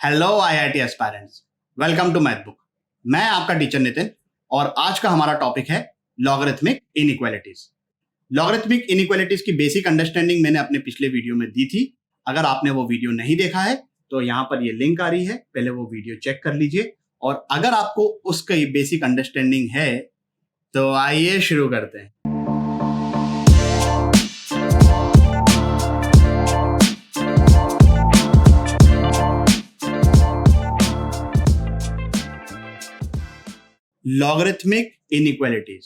Hello IIT aspirants, welcome to math book. मैं आपका teacher Nitin और आज का हमारा टॉपिक है लॉगरिथमिक इनइक्वालिटीज। लॉगरिथमिक इनइक्वालिटीज की बेसिक अंडरस्टैंडिंग मैंने अपने पिछले वीडियो में दी थी। अगर आपने वो वीडियो नहीं देखा है तो यहाँ पर ये लिंक आ रही है, पहले वो वीडियो चेक कर लीजिए। और अगर आपको उसकी बेसिक अंडरस्टैंडिंग है तो आइए शुरू करते हैं। लॉगरिथमिक इनइक्वालिटीज,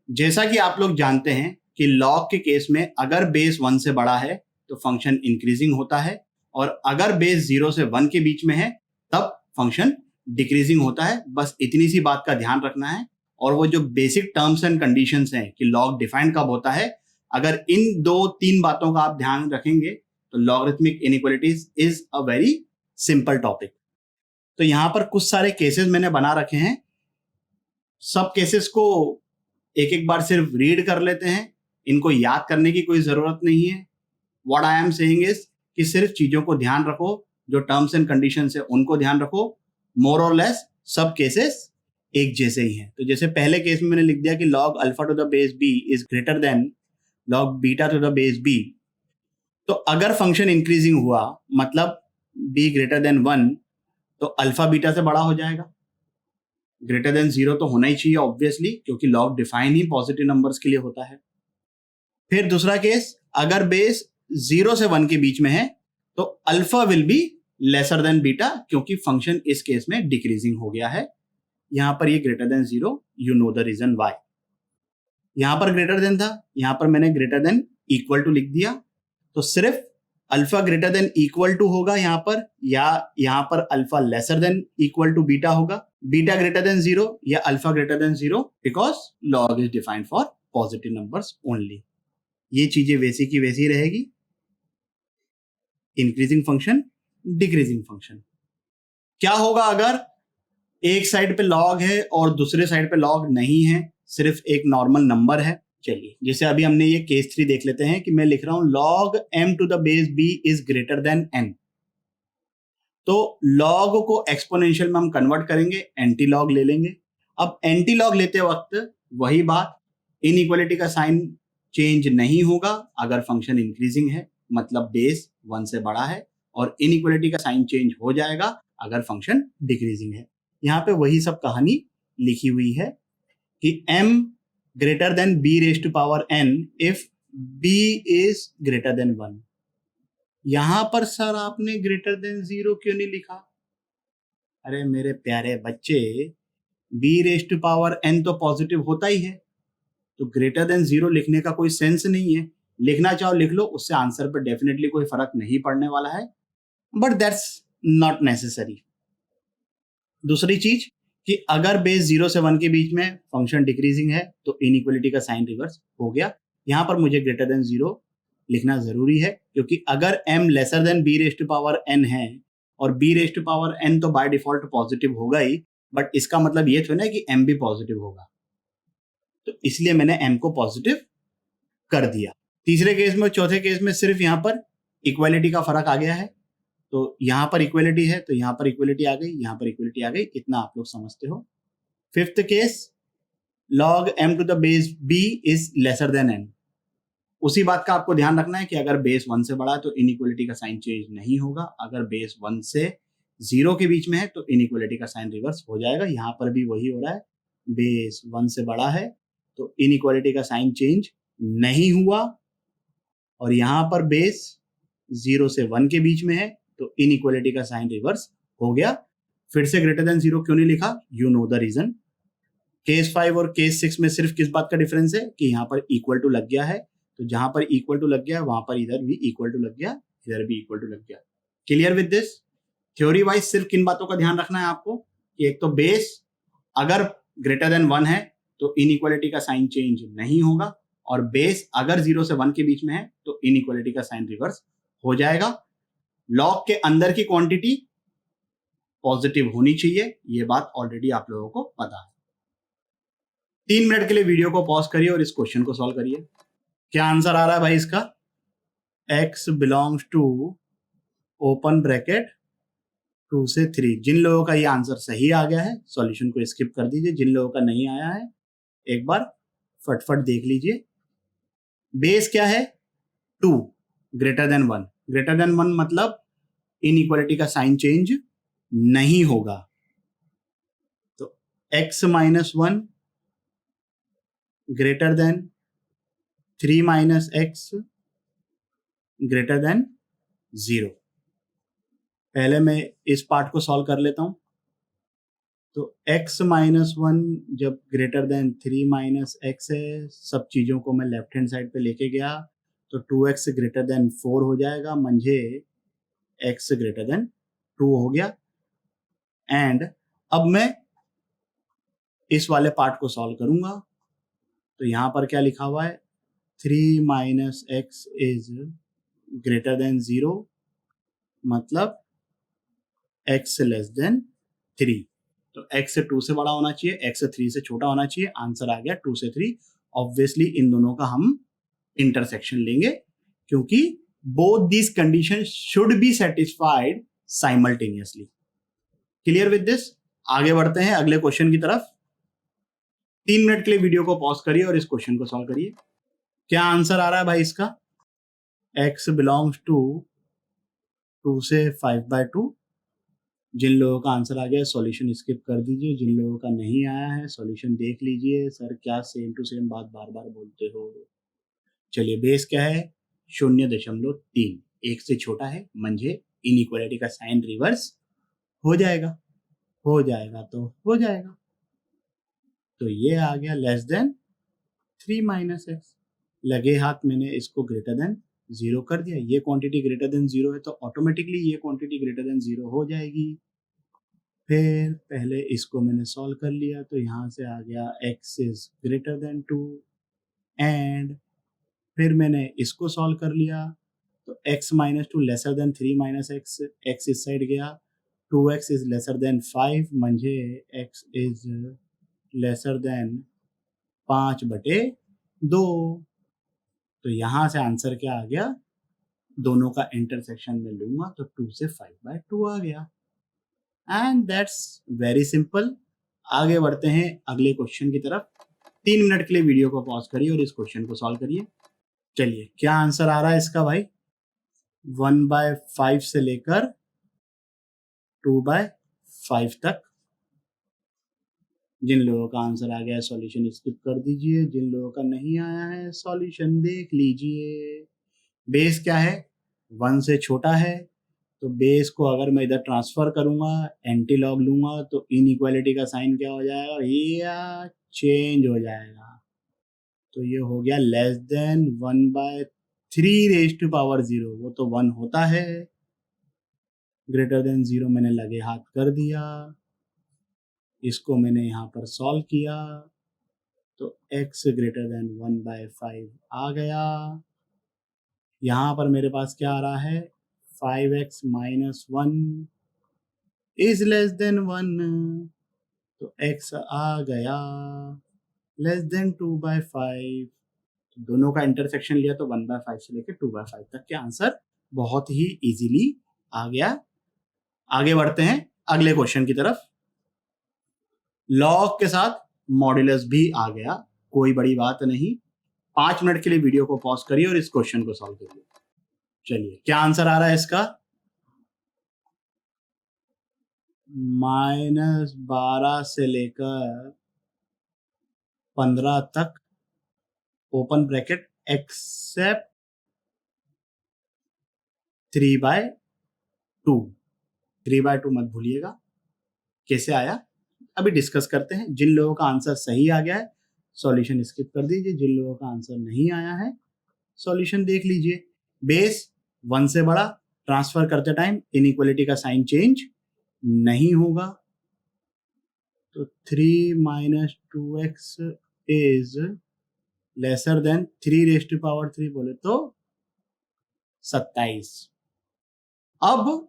जैसा कि आप लोग जानते हैं कि लॉग के केस में अगर बेस 1 से बड़ा है तो फंक्शन इंक्रीजिंग होता है, और अगर बेस 0 से 1 के बीच में है तब फंक्शन डिक्रीजिंग होता है। बस इतनी सी बात का ध्यान रखना है। और वो जो बेसिक टर्म्स एंड कंडीशंस हैं कि लॉग डिफाइन कब होता है, अगर इन 2-3 बातों का आप ध्यान रखेंगे तो logarithmic inequalities is a very simple topic. तो यहां पर कुछ सारे केसेस मैंने बना रखे हैं। सब केसेस को एक एक बार सिर्फ रीड कर लेते हैं, इनको याद करने की कोई जरूरत नहीं है। What I am saying is कि सिर्फ चीजों को ध्यान रखो, जो टर्म्स एंड कंडीशंस है उनको ध्यान रखो। मोर और लेस सब केसेस एक जैसे ही हैं। तो जैसे पहले केस में मैंने लिख दिया कि log alpha to the base B is greater than log beta to the base B. तो अगर फंक्शन इंक्रीजिंग हुआ मतलब बी ग्रेटर देन 1 तो अल्फा बीटा से बड़ा हो जाएगा। ग्रेटर देन 0 तो होना ही चाहिए ऑब्वियसली, क्योंकि लॉग डिफाइन ही पॉजिटिव नंबर्स के लिए होता है। फिर दूसरा केस, अगर बेस 0 से 1 के बीच में है तो alpha will be lesser than beta, क्योंकि फंक्शन इस केस में डिक्रीजिंग हो गया है। यहां पर ये greater than 0, you know the reason why. यहां पर ग्रेटर देन था, यहां पर मैंने ग्रेटर देन इक्वल टू लिख दिया। तो सिर्फ alpha greater than equal to होगा यहां पर, या यहां पर alpha lesser than equal to beta होगा, बीटा ग्रेटर देन 0 या alpha greater than 0, because log is defined for positive numbers only. ये चीजें वैसी की वैसी रहेगी। Increasing function, decreasing function. क्या होगा अगर एक साइड पे लॉग है और दूसरे साइड पे लॉग नहीं है, सिर्फ एक नॉर्मल नंबर है? चलिए, जैसे अभी हमने ये केस 3 देख लेते हैं कि मैं लिख रहा हूं log m to the base b is greater than n। तो log को एक्सपोनेंशियल में हम कन्वर्ट करेंगे, एंटी लॉग ले लेंगे। अब एंटी लॉग लेते वक्त वही बात, इनइक्वालिटी का साइन चेंज नहीं होगा अगर फंक्शन इंक्रीजिंग है, मतलब बेस 1 से बड़ा है, और इनइक्वालिटी का साइन चेंज हो जाएगा अगर फंक्शन डिक्रीजिंग है। यहाँ पे वही सब कहानी लिखी हुई है कि m greater than b raised to power n if b is greater than 1। यहां पर सर आपने greater than 0 क्यों नहीं लिखा? अरे मेरे प्यारे बच्चे, b raised to power n तो पॉजिटिव होता ही है, तो greater than 0 लिखने का कोई सेंस नहीं है। लिखना चाहो लिख लो, उससे आंसर पर डेफिनेटली कोई फर्क नहीं पड़ने वाला है, बट दैट्स नॉट नेसेसरी। दूसरी चीज कि अगर बेस 0 से 1 के बीच में फंक्शन डिक्रीजिंग है तो इनइक्वालिटी का साइन रिवर्स हो गया। यहां पर मुझे ग्रेटर देन 0 लिखना जरूरी है, क्योंकि अगर m lesser than b raise to power n है और b raise to power n तो बाय डिफॉल्ट पॉजिटिव होगा ही, बट इसका मतलब ये थोड़ा ना कि m भी पॉजिटिव होगा, तो इसलिए मैंने m को पॉजिटिव कर दिया। तीसरे केस में, चौथे केस में सिर्फ यहां पर इक्वालिटी का फर्क आ गया है, तो यहां पर इक्वलिटी है तो यहां पर इक्वलिटी आ गई, यहां पर इक्वलिटी आ गई, इतना आप लोग समझते हो। Fifth case, log m to the base b is lesser than n। उसी बात का आपको ध्यान रखना है कि अगर बेस 1 से बड़ा है तो इनइक्वालिटी का साइन चेंज नहीं होगा, अगर बेस 1 से 0 के बीच में है तो इनइक्वालिटी का साइन रिवर्स हो जाएगा। यहां पर भी वही हो रहा है, बेस 1 से बड़ा है तो इनइक्वालिटी का साइन चेंज नहीं हुआ, और यहां पर बेस 0 से 1 के बीच में है तो इनइक्वालिटी का साइन रिवर्स हो गया। फिर से ग्रेटर देन 0 क्यों नहीं लिखा? You know the reason. Case 5 और केस 6 में सिर्फ किस बात का डिफरेंस है कि यहां पर इक्वल टू लग गया है, तो जहां पर इक्वल टू लग गया वहां पर इधर भी इक्वल टू लग गया, इधर भी इक्वल टू लग गया। Clear with this? Theory wise सिर्फ किन बातों का ध्यान रखना है आपको कि एक तो बेस अगर ग्रेटर देन 1 है तो इनइक्वालिटी का साइन चेंज नहीं होगा, और बेस अगर 0 से 1 के बीच में है तो इनइक्वालिटी का साइन रिवर्स हो जाएगा। लॉग के अंदर की क्वांटिटी पॉजिटिव होनी चाहिए, ये बात ऑलरेडी आप लोगों को पता है। 3 मिनट के लिए वीडियो को पॉज करिए और इस क्वेश्चन को सॉल्व करिए। क्या आंसर आ रहा है भाई इसका? x belongs to open bracket 2 से 3। जिन लोगों का ये आंसर सही आ गया है सॉल्यूशन को स्किप कर दीजिए, जिन लोगों का नहीं आया है एक बार फटफट देख लीजिए। बेस क्या है? 2 ग्रेटर देन 1। ग्रेटर देन 1 मतलब इनइक्वालिटी का साइन चेंज नहीं होगा। तो x minus 1 greater than 3 minus x greater than 0। पहले मैं इस पार्ट को सॉल्व कर लेता हूं। तो x माइनस 1 जब ग्रेटर देन 3 माइनस एक्स है, सब चीजों को मैं लेफ्ट हैंड साइड पे लेके गया तो 2x ग्रेटर देन 4 हो जाएगा, मुझे x ग्रेटर देन 2 हो गया। एंड अब मैं इस वाले पार्ट को सॉल्व करूंगा। तो यहां पर क्या लिखा हुआ है? 3 minus x is greater than 0, मतलब x लेस देन 3। तो x 2 से बड़ा होना चाहिए, x 3 से छोटा होना चाहिए। आंसर आ गया 2 से 3। ऑब्वियसली इन दोनों का हम इंटरसेक्शन लेंगे क्योंकि both these condition should be satisfied simultaneously. Clear with this? आगे बढ़ते हैं अगले क्वेश्चन की तरफ। 3 मिनट के लिए वीडियो को पॉज करिए और इस क्वेश्चन को सॉल्व करिए। क्या आंसर आ रहा है भाई इसका? x बिलोंग्स टू 2 से 5/2। जिन लोगों का आंसर आ गया सॉल्यूशन स्किप कर दीजिए, जिन लोगों का नहीं आया है सॉल्यूशन देख लीजिए। सर क्या सेम टू सेम बात बार बार बोलते हो? चलिए, बेस क्या है? 0.3। 1 से छोटा है, म्हणजे इनइक्वालिटी का साइन रिवर्स हो जाएगा। हो जाएगा तो हो जाएगा। तो ये आ गया लेस देन 3 माइनस एक्स। लगे हाथ मैंने इसको ग्रेटर देन 0 कर दिया। ये क्वांटिटी ग्रेटर देन 0 है तो ऑटोमेटिकली ये क्वांटिटी ग्रेटर देन 0 हो जाएगी। फिर पहले इसको मैंने सॉल्व कर लिया तो यहाँ से आ गया x is greater then 2। And फिर मैंने इसको सॉल्व कर लिया तो x minus 2 laser than 3 minus x, x इस साइड गया। 2x इज लेसर देन 5, म्हणजे x इज लेसर देन 5/2। तो यहाँ से आंसर क्या आ गया? दोनों का इंटरसेक्शन में लूंगा तो 2 से 5/2 आ गया। And that's very simple. आगे बढ़ते हैं अगले क्वेश्चन की तरफ। 3 मिनट के लिए वीडियो को पॉज करिए और इस क्वेश्चन को सॉल्व करिए। चलिए, क्या आंसर आ रहा है इसका भाई? 1/5 से लेकर 2/5 तक। जिन लोगों का आंसर आ गया सॉल्यूशन स्किप कर दीजिए, जिन लोगों का नहीं आया है सॉल्यूशन देख लीजिए। बेस क्या है? 1 से छोटा है तो बेस को अगर मैं इधर ट्रांसफर करूंगा, एंटी लॉग लूंगा तो इनइक्वालिटी का साइन क्या हो जाएगा? ये चेंज हो जाएगा। तो ये हो गया लेस देन 1/3⁻0। वो तो 1 होता है। ग्रेटर देन 0 मैंने लगे हाथ कर दिया। इसको मैंने यहाँ पर सॉल्व किया तो x ग्रेटर देन 1/5 आ गया। यहाँ पर मेरे पास क्या आ रहा है? 5x minus 1 is less than 1। तो x आ गया लेस देन 2/5। दोनों का इंटरसेक्शन लिया तो 1/5 से लेकर 2/5 तक के आंसर बहुत ही इजीली आ गया। आगे बढ़ते हैं अगले क्वेश्चन की तरफ। लॉग के साथ मॉड्यूलस भी आ गया, कोई बड़ी बात नहीं। 5 मिनट के लिए वीडियो को पॉज करिए और इस क्वेश्चन को सॉल्व करिए। चलिए, क्या आंसर आ रहा है इसका? -12 से लेकर 15 तक ओपन ब्रैकेट एक्सेप्ट 3/2। 3/2 मत भूलिएगा। कैसे आया अभी डिस्कस करते हैं। जिन लोगों का आंसर सही आ गया है सॉल्यूशन स्किप कर दीजिए, जिन लोगों का आंसर नहीं आया है सॉल्यूशन देख लीजिए। बेस 1 से बड़ा, ट्रांसफर करते टाइम इनइक्वालिटी का साइन चेंज नहीं होगा। तो 3 minus 2x is lesser then 3⁻³ बोले तो 27। अब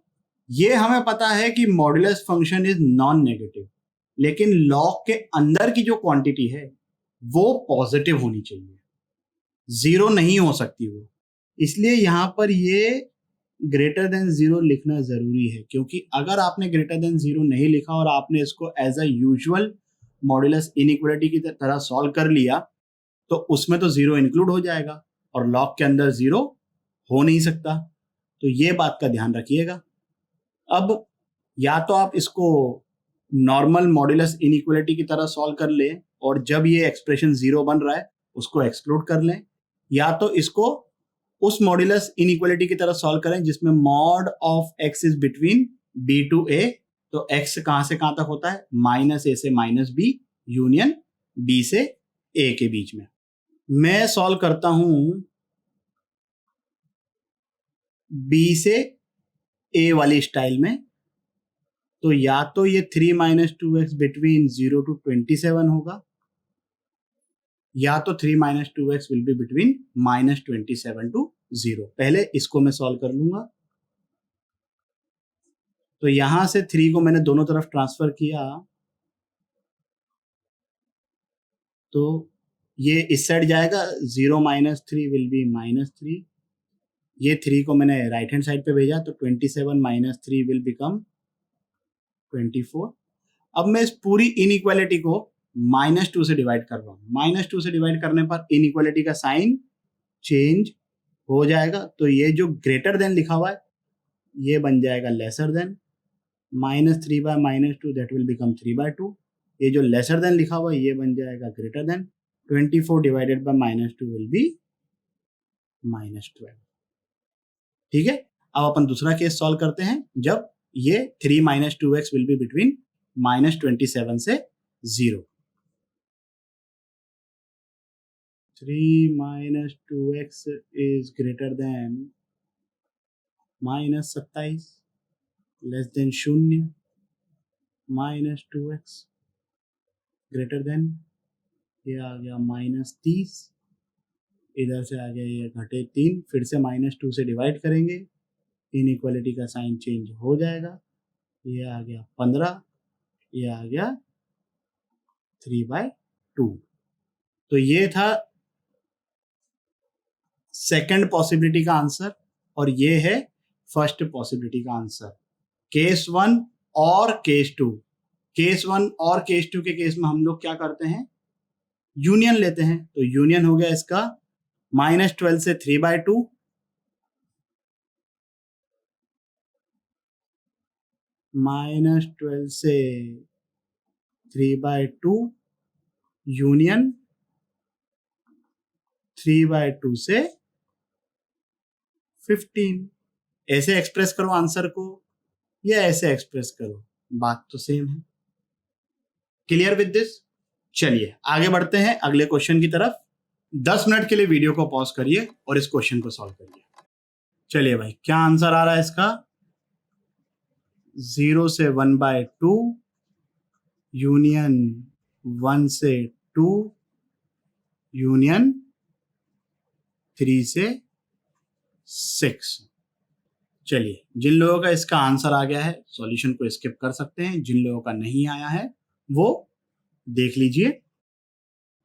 ये हमें पता है कि modulus function is non negative, लेकिन लॉग के अंदर की जो क्वांटिटी है वो पॉजिटिव होनी चाहिए, 0 नहीं हो सकती वो। इसलिए यहां पर ये ग्रेटर देन जीरो लिखना जरूरी है, क्योंकि अगर आपने ग्रेटर देन जीरो नहीं लिखा और आपने इसको as a usual modulus inequality की तरह सॉल्व कर लिया तो उसमें तो जीरो इंक्लूड हो जाएगा और लॉग के अंदर जीरो हो नहीं सकता। तो ये बात का ध्यान रखिएगा। अब या तो आप इसको नॉर्मल मॉड्यूलस इनइक्वालिटी की तरह सॉल्व कर लें और जब ये एक्सप्रेशन जीरो बन रहा है उसको एक्सक्लूड कर लें, या तो इसको उस मॉड्यूलस इनइक्वालिटी की तरह सॉल्व करें जिसमें mod of x is between b to a. तो एक्स कहां से कहां तक होता है? माइनस ए से माइनस बी यूनियन बी से ए के बीच में। मैं सॉल्व करता हूं बी से ए वाली स्टाइल में। तो या तो ये 3 minus two x between 0 to 27 होगा, या तो 3 minus two x will be between -27 to 0। पहले इसको मैं सॉल्व कर लूंगा। तो यहां से 3 को मैंने दोनों तरफ ट्रांसफर किया तो ये इस साइड जाएगा, 0 माइनस 3 विल बी -3। ये 3 को मैंने राइट हैंड साइड पे भेजा तो 27 माइनस 3 विल बिकम 24। अब मैं इस पूरी इनइक्वालिटी को -2 से डिवाइड कर रहा हूं। -2 से डिवाइड करने पर इनइक्वालिटी का साइन चेंज हो जाएगा। तो ये जो ग्रेटर देन लिखा हुआ है ये बन जाएगा lesser than. -3 by -2 that will become 3/2। ये जो लेसर देन लिखा हुआ है ये बन जाएगा greater than. 24 divided by -2 will be -12। ठीक है, अब अपन दूसरा केस सॉल्व करते हैं जब ये 3 minus 2x will be between -27 से 0। 3 minus 2x is greater then -27 less than 0 -2x greater than ये आ गया -30, इधर से आ गया ये घटे 3, फिर से -2 से डिवाइड करेंगे, इनइक्वालिटी का साइन चेंज हो जाएगा। ये आ गया 15, ये आ गया 3/2। तो ये था सेकंड पॉसिबिलिटी का आंसर और ये है फर्स्ट पॉसिबिलिटी का आंसर। केस 1 और केस 2। केस 1 और केस 2 के केस में हम लोग क्या करते हैं? यूनियन लेते हैं। तो यूनियन हो गया इसका -12 से 3/2, -12 से 3/2 यूनियन 3/2 से 15। ऐसे एक्सप्रेस करो आंसर को या ऐसे एक्सप्रेस करो, बात तो सेम है। Clear with this? चलिए आगे बढ़ते हैं अगले क्वेश्चन की तरफ। 10 मिनट के लिए वीडियो को पॉज करिए और इस क्वेश्चन को सॉल्व करिए। चलिए भाई, क्या आंसर आ रहा है इसका? 0 से 1/2 यूनियन 1 से 2 यूनियन 3 से 6। चलिए, जिन लोगों का इसका आंसर आ गया है सॉल्यूशन को स्किप कर सकते हैं, जिन लोगों का नहीं आया है वो देख लीजिए।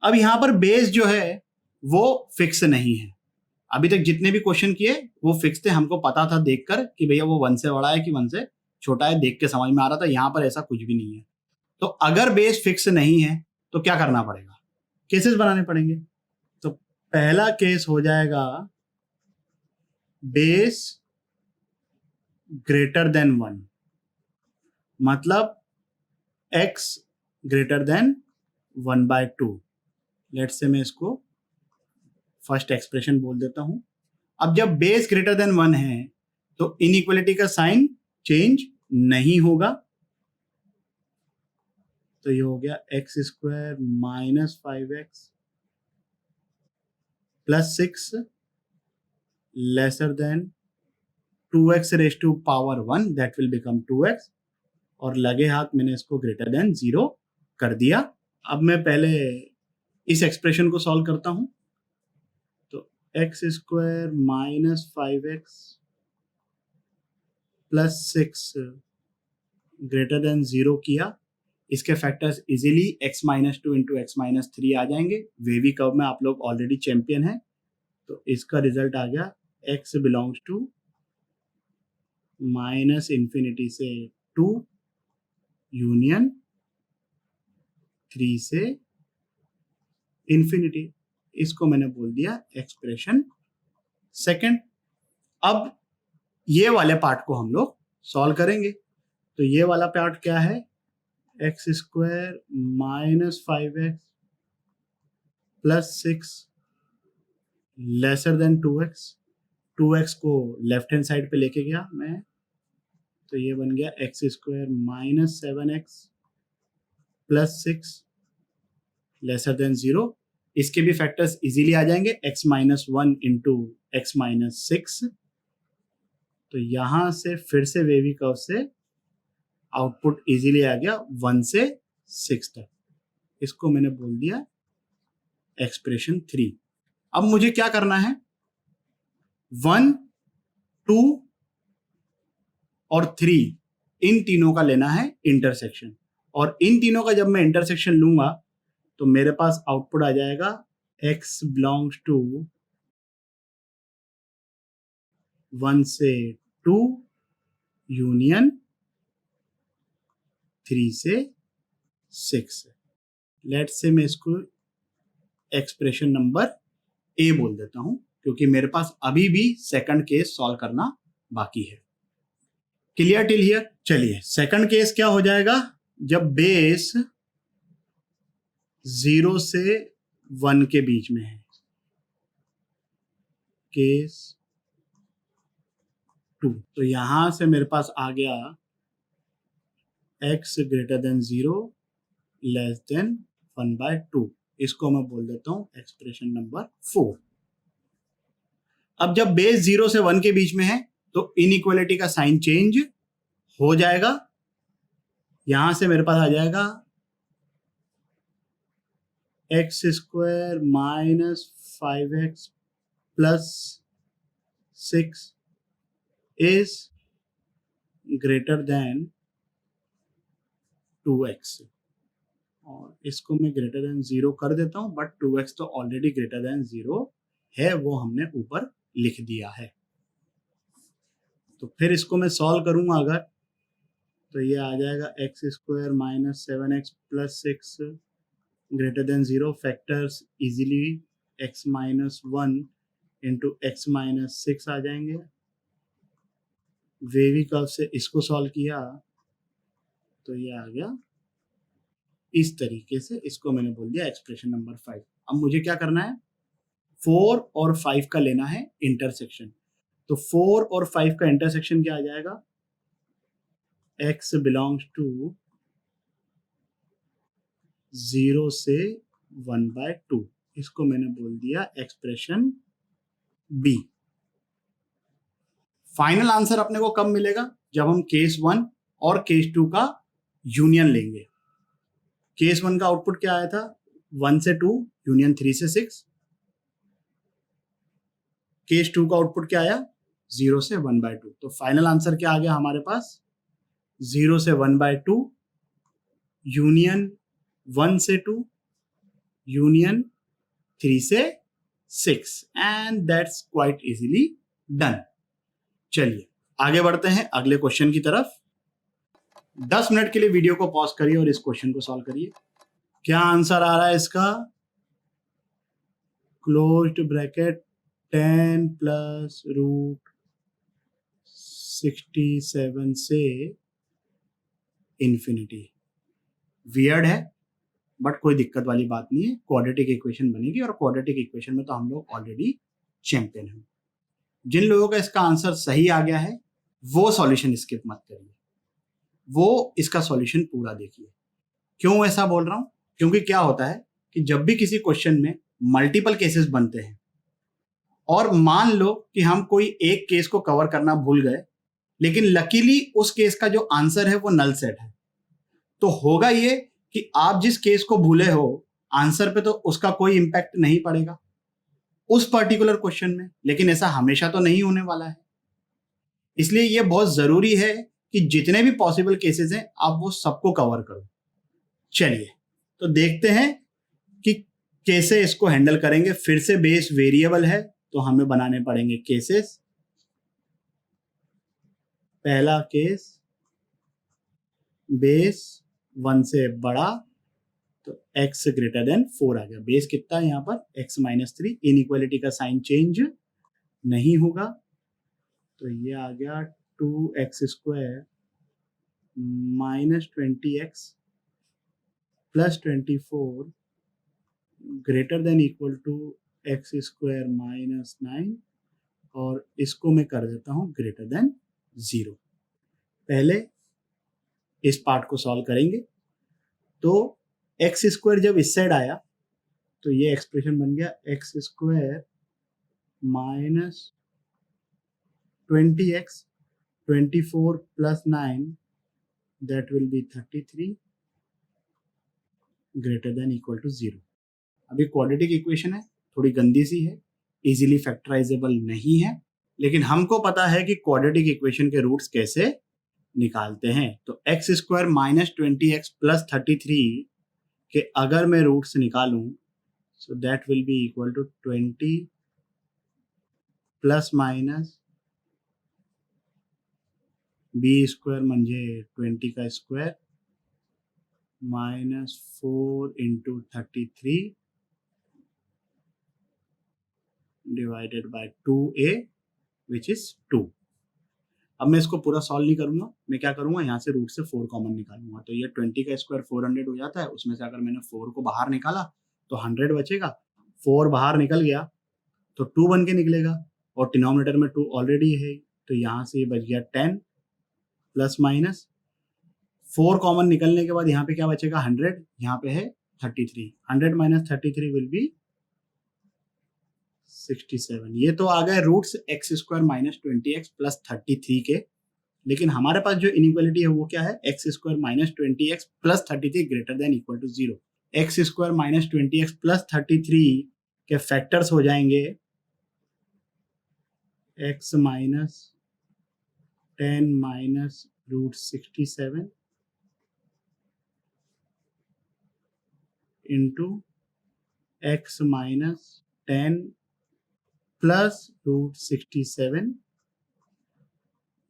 अब यहां पर बेस जो है वो फिक्स नहीं है। अभी तक जितने भी क्वेश्चन किए वो फिक्स थे, हमको पता था देखकर कि भैया वो 1 से बड़ा है कि 1 से छोटा है, देख के समझ में आ रहा था। यहां पर ऐसा कुछ भी नहीं है। तो अगर बेस फिक्स नहीं है तो क्या करना पड़ेगा? केसेस बनाने पड़ेंगे। तो पहला केस हो जाएगा बेस ग्रेटर देन 1, मतलब x greater then 1/2। Let's say मैं इसको फर्स्ट एक्सप्रेशन बोल देता हूं। अब जब बेस ग्रेटर देन 1 है तो इनइक्वालिटी का साइन चेंज नहीं होगा। तो ये हो गया x² -5x plus 6 lesser than 2x raise to power 1 that will become 2x, और लगे हाथ मैंने इसको ग्रेटर देन 0 कर दिया। अब मैं पहले इस एक्सप्रेशन को सॉल्व करता हूं। तो x² -5x plus 6 greater than 0 किया। इसके factors easily x-2 into x-3 आ जाएंगे। वेवी कर्व में आप लोग ऑलरेडी चैंपियन हैं। तो इसका रिजल्ट आ गया x belongs to minus infinity से 2 यूनियन 3 से इन्फिनिटी, इसको मैंने बोल दिया एक्सप्रेशन सेकंड। अब ये वाले पार्ट को हम लोग सॉल्व करेंगे। तो ये वाला पार्ट क्या है, x square minus 5x plus 6 lesser than 2x। 2x को लेफ्ट हैंड साइड पे लेके गया मैं, तो ये बन गया x square minus 7x plus 6 lesser then 0। इसके भी फैक्टर्स इजीली आ जाएंगे, x minus 1 into x minus 6। तो यहां से फिर से वेवी कर्व से आउटपुट इजीली आ गया 1 से 6 तक। इसको मैंने बोल दिया एक्सप्रेशन 3। अब मुझे क्या करना है, 1, 2 और 3 इन तीनों का लेना है इंटरसेक्शन, और इन तीनों का जब मैं इंटरसेक्शन लूंगा तो मेरे पास आउटपुट आ जाएगा x बिलोंग्स टू 1 से 2 यूनियन 3 से 6। लेट्स से मैं इसको एक्सप्रेशन नंबर ए बोल देता हूं, क्योंकि मेरे पास अभी भी सेकंड केस सॉल्व करना बाकी है। Clear till here? चलिए, सेकंड केस क्या हो जाएगा, जब बेस 0 से 1 के बीच में है। केस 2, तो यहां से मेरे पास आ गया x greater than 0 less than 1/2। इसको मैं बोल देता हूं एक्सप्रेशन नंबर 4। अब जब बेस 0 से 1 के बीच में है तो इनइक्वालिटी का साइन चेंज हो जाएगा। यहां से मेरे पास आ जाएगा x square minus 5x plus 6 is greater then 2x, और इसको मैं ग्रेटर देन 0 कर देता हूं, बट 2x तो ऑलरेडी ग्रेटर देन 0 है, वो हमने ऊपर लिख दिया है। तो फिर इसको मैं सॉल्व करूंगा अगर, तो ये आ जाएगा x square minus 7x plus 6 greater than 0। Factors easily x minus 1 into x minus 6 आ जाएंगे। वेवी कर्व से इसको सॉल्व किया तो ये आ गया इस तरीके से। इसको मैंने बोल दिया एक्सप्रेशन नंबर 5। अब मुझे क्या करना है, 4 और 5 का लेना है इंटरसेक्शन। तो 4 और 5 का इंटरसेक्शन क्या आ जाएगा, x बिलोंग्स टू 0 से 1/2। इसको मैंने बोल दिया एक्सप्रेशन बी। फाइनल आंसर अपने को कब मिलेगा, जब हम केस 1 और केस 2 का यूनियन लेंगे। केस 1 का आउटपुट क्या आया था, 1 से 2 यूनियन 3 से 6। केस 2 का आउटपुट क्या आया, 0 से 1/2। तो फाइनल आंसर क्या आ गया हमारे पास, 0 से 1/2 यूनियन 1 से 2 यूनियन 3 से 6, and that's quite easily done. चलिए आगे बढ़ते हैं अगले क्वेश्चन की तरफ। 10 मिनट के लिए वीडियो को पॉज करिए और इस क्वेश्चन को सॉल्व करिए। क्या आंसर आ रहा है इसका, क्लोज्ड ब्रैकेट 10 प्लस रूट 67 से इन्फिनिटी। वियर्ड है बट कोई दिक्कत वाली बात नहीं है, क्वाड्रेटिक इक्वेशन बनेगी, और क्वाड्रेटिक इक्वेशन में तो हम लोग ऑलरेडी चैंपियन हैं। जिन लोगों का इसका आंसर सही आ गया है वो सॉल्यूशन स्किप मत करिए, वो इसका सॉल्यूशन पूरा देखिए। क्यों ऐसा बोल रहा हूं, क्योंकि क्या होता है कि जब भी किसी क्वेश्चन में मल्टीपल केसेस बनते हैं, और मान लो कि हम कोई एक केस को कवर करना भूल गए, लेकिन लकीली उस केस का जो आंसर है वो नल सेट है, तो होगा ये कि आप जिस केस को भूले हो आंसर पे तो उसका कोई इंपैक्ट नहीं पड़ेगा उस पर्टिकुलर क्वेश्चन में, लेकिन ऐसा हमेशा तो नहीं होने वाला है। इसलिए ये बहुत जरूरी है कि जितने भी पॉसिबल केसेस हैं आप वो सबको कवर करो। चलिए तो देखते हैं कि कैसे इसको हैंडल करेंगे। फिर से बेस वेरिएबल है तो हमें बनाने पड़ेंगे केसेस। पहला केस बेस 1 से बड़ा तो x ग्रेटर देन 4 आ गया। बेस कितना है यहाँ पर x -3, इनइक्वालिटी का साइन चेंज नहीं होगा तो ये आ गया 2x² -20x plus 24 greater than equal to x² -9 और इसको मैं कर देता हूँ ग्रेटर देन 0। पहले इस पार्ट को सॉल्व करेंगे तो x² जब इस साइड आया तो ये एक्सप्रेशन बन गया x² -20x 24 plus 9 that will be 33 greater than equal to 0। अभी क्वाड्रेटिक इक्वेशन है, थोड़ी गंदी सी है, इजीली फैक्टराइजेबल नहीं है, लेकिन हमको पता है कि क्वाड्रेटिक इक्वेशन के रूट्स कैसे निकालते हैं। तो x² -20x प्लस 33 के अगर मैं रूट्स निकालूं so that will be equal to 20 plus minus b² म्हणजे 20 का square -4 into 33 divided by 2a which is 2। अब मैं इसको पूरा सॉल्व नहीं करूंगा, मैं क्या करूंगा यहाँ से रूट से 4 कॉमन निकालूंगा तो ये 20 का स्क्वायर 400 हो जाता है, उसमें से अगर मैंने 4 को बाहर निकाला तो 100 बचेगा, 4 बाहर निकल गया तो 2 बन के निकलेगा और डिनोमिनेटर में 2 ऑलरेडी है तो यहाँ से ये बच गया 10 प्लस माइनस 4 कॉमन निकलने के बाद यहाँ पे क्या बचेगा 100, यहाँ पे है 33, 100 माइनस 33 विल बी 67। ये तो आ गए रूट्स x² -20x प्लस 33 के, लेकिन हमारे पास जो इनइक्वालिटी है वो क्या है x² -20x plus 33 greater than equal to 0। x² -20x plus 33 के फैक्टर्स हो जाएंगे x -10 minus root 67 into x -10 plus root 67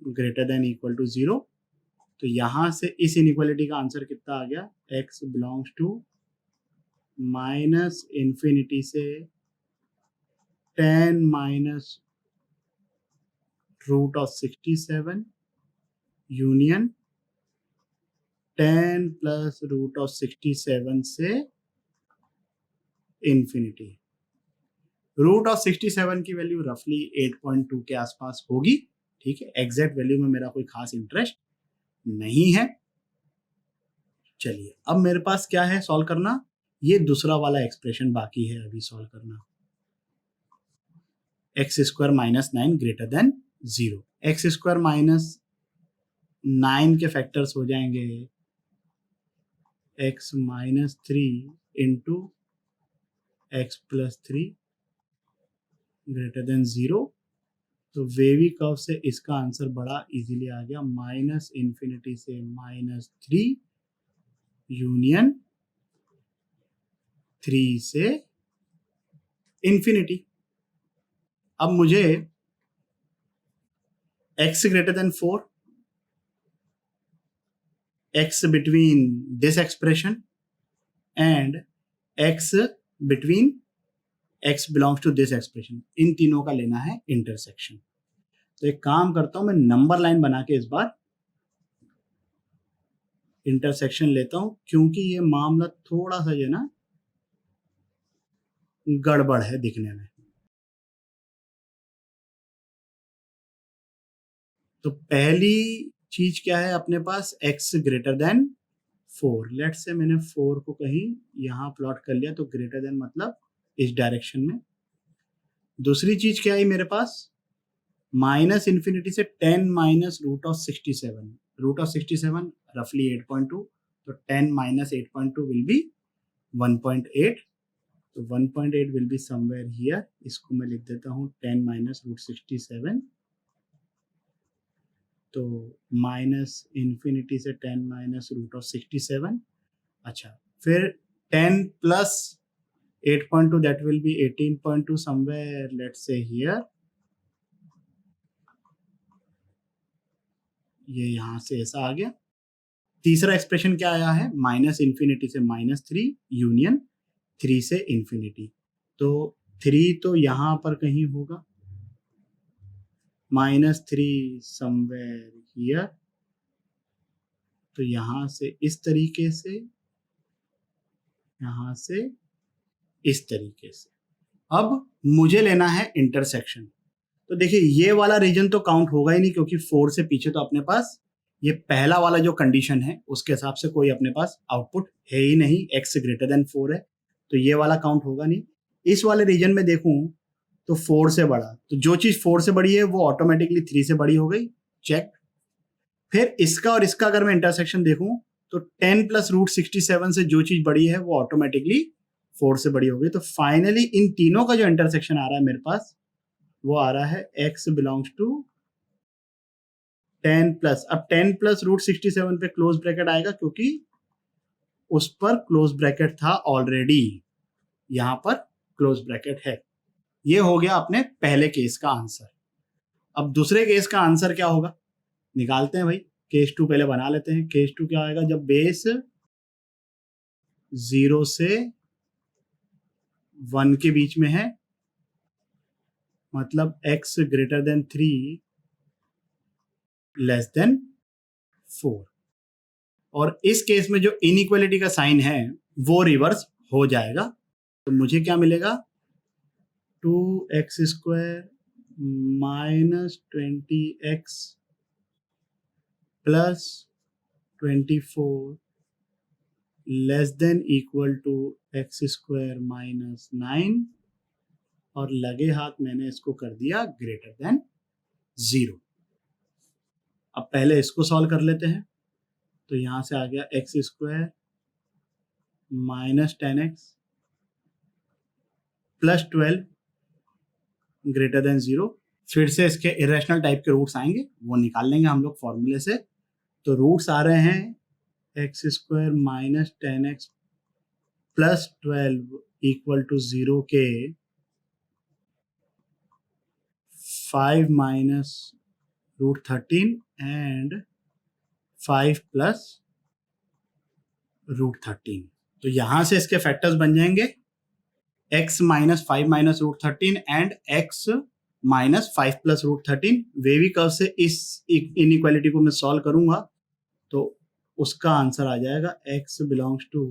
greater than equal to 0। तो यहां से इस इनइक्वालिटी का आंसर कितना आ गया x belongs to minus infinity से 10 minus root of 67 union 10 plus root of 67 से इंफिनिटी। रूट ऑफ 67 की वैल्यू रफली 8.2 के आसपास होगी, ठीक है, एग्जैक्ट वैल्यू में मेरा कोई खास इंटरेस्ट नहीं है। चलिए अब मेरे पास क्या है सॉल्व करना, ये दूसरा वाला एक्सप्रेशन बाकी है अभी सॉल्व करना, x² -9 ग्रेटर देन 0। x² -9 के फैक्टर्स हो जाएंगे x -3 into x plus 3 greater than 0। तो वेवी कर्व से इसका आंसर बड़ा इजीली आ गया, माइनस इंफिनिटी से -3 यूनियन 3 से इंफिनिटी। अब मुझे x greater than 4, x between this expression and x between x belongs to this expression, इन तीनों का लेना है इंटरसेक्शन। तो एक काम करता हूं मैं नंबर लाइन बना के इस बार इंटरसेक्शन लेता हूं, क्योंकि ये मामला थोड़ा सा जो ना गड़बड़ है दिखने में। तो पहली चीज क्या है अपने पास x ग्रेटर देन 4, लेट से मैंने 4 को कहीं यहां प्लॉट कर लिया तो ग्रेटर देन मतलब इस डायरेक्शन में। दूसरी चीज क्या है मेरे पास माइनस इंफिनिटी से 10 minus root of 67, root of 67 रफली 8.2, तो 10 माइनस 8.2 विल बी 1.8, तो 1.8 विल बी समवेयर हियर, इसको मैं लिख देता हूँ 10 माइनस रूट 67, तो माइनस इंफिनिटी से 10 माइनस रूट ऑफ 67। अच्छा फिर 10 plus 8.2 that will be 18.2 somewhere let's say here, ये यहाँ से ऐसा आ गया। तीसरा एक्सप्रेशन क्या आया है, -∞ से -3 यूनियन 3 से इन्फिनिटी। तो 3 तो यहाँ पर कहीं होगा, -3 समवेयर हियर, तो यहाँ से इस तरीके से, यहाँ से इस तरीके से। अब मुझे लेना है इंटरसेक्शन। तो देखिए ये वाला रीजन तो काउंट होगा ही नहीं, क्योंकि 4 से पीछे तो अपने पास ये पहला वाला जो कंडीशन है उसके हिसाब से कोई अपने पास आउटपुट है ही नहीं, x ग्रेटर देन 4 है, तो ये वाला काउंट होगा नहीं। इस वाले रीजन में देखूं तो 4 से बड़ा, तो जो चीज 4 से बड़ी है वो ऑटोमेटिकली 3 से बड़ी हो गई, चेक। फिर इसका और इसका अगर मैं इंटरसेक्शन देखूं तो 10 + √67 से जो चीज बड़ी है वो ऑटोमेटिकली 4 से बड़ी हो गई। तो फाइनली इन तीनों का जो इंटरसेक्शन आ रहा है मेरे पास वो आ रहा है x बिलोंग्स टू 10+, अब 10 + √67 पे क्लोज ब्रैकेट आएगा, क्योंकि उस पर क्लोज ब्रैकेट था ऑलरेडी, यहां पर क्लोज ब्रैकेट है। ये हो गया अपने पहले केस का आंसर। अब दूसरे केस का आंसर क्या होगा, निकालते हैं भाई। केस 2 पहले बना लेते हैं। केस 2 क्या आएगा, जब बेस 0 से 1 के बीच में है, मतलब x greater then 3 less than 4, और इस केस में जो इनइक्वालिटी का साइन है वो रिवर्स हो जाएगा। तो मुझे क्या मिलेगा, 2x² - 20x + 24 less than equal to x² - 9, और लगे हाथ मैंने इसको कर दिया ग्रेटर देन 0। अब पहले इसको सॉल्व कर लेते हैं। तो यहां से आ गया x² - 10x + 12 ग्रेटर देन 0। फिर से इसके इरेशनल टाइप के रूट्स आएंगे, वो निकाल लेंगे हम लोग फॉर्मूले से। तो रूट्स आ रहे हैं x² - 10x + 12 इक्वल टू 0 के 5 - √13 एंड 5 + √13। तो यहां से इसके फैक्टर्स बन जाएंगे x - 5 - √13 and x - 5 + √13। Wavy curve से इस इनइक्वालिटी को मैं सॉल्व करूंगा तो उसका आंसर आ जाएगा x बिलोंग्स टू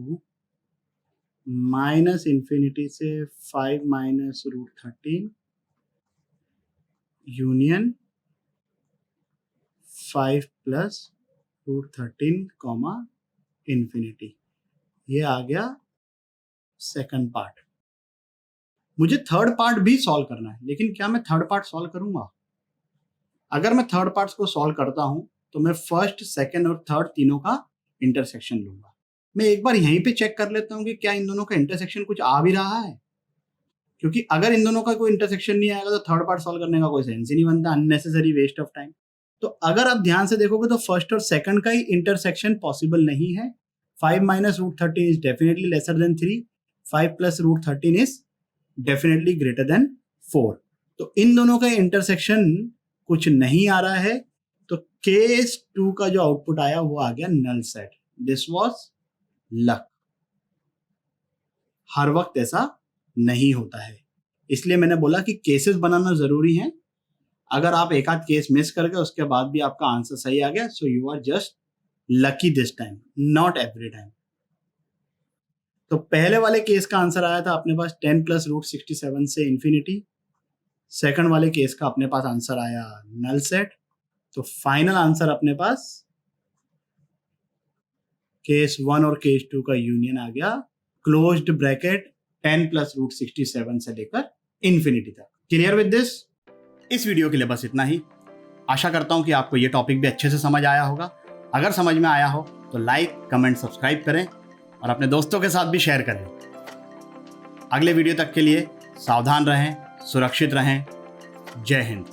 -∞ से 5 - √13 यूनियन 5 + √13, इन्फिनिटी। ये आ गया सेकंड पार्ट। मुझे थर्ड पार्ट भी सॉल्व करना है, लेकिन क्या मैं थर्ड पार्ट सॉल्व करूंगा? अगर मैं थर्ड पार्ट को सॉल्व करता हूं तो मैं फर्स्ट, सेकंड और थर्ड तीनों का इंटरसेक्शन लूंगा। मैं एक बार यहीं पे चेक कर लेता हूं कि क्या इन दोनों का इंटरसेक्शन कुछ आ भी रहा है, क्योंकि अगर इन दोनों का कोई इंटरसेक्शन नहीं आएगा तो थर्ड पार्ट सॉल्व करने का कोई सेंस ही नहीं बनता, अननेसेसरी वेस्ट ऑफ टाइम। तो अगर आप ध्यान से देखोगे तो फर्स्ट और सेकंड का ही इंटरसेक्शन पॉसिबल नहीं है। 5 - √13 is definitely laser than 3, 5 + √13 is definitely greater than 4। तो इन दोनों का इंटरसेक्शन कुछ नहीं आ रहा है, तो केस 2 का जो आउटपुट आया वो आ गया null set. This was luck. हर वक्त ऐसा नहीं होता है, इसलिए मैंने बोला कि केसेस बनाना जरूरी है। अगर आप एक आध केस मिस कर गए उसके बाद भी आपका आंसर सही आ गया, so you are just lucky this time, not every time. तो पहले वाले केस का आंसर आया था अपने पास 10 + √67 से इन्फिनिटी। सेकंड वाले केस का अपने पास आंसर आया नल सेट। तो फाइनल आंसर अपने पास केस 1 और केस 2 का यूनियन आ गया, क्लोज्ड ब्रैकेट 10 + √67 से लेकर इन्फिनिटी तक। Clear with this? इस वीडियो के लिए बस इतना ही। आशा करता हूं कि आपको ये टॉपिक भी अच्छे से समझ आया होगा। अगर समझ में आया हो तो लाइक, कमेंट, सब्सक्राइब करें और अपने दोस्तों के साथ भी शेयर करें। अगले वीडियो तक के लिए सावधान रहें, सुरक्षित रहें। जय हिंद।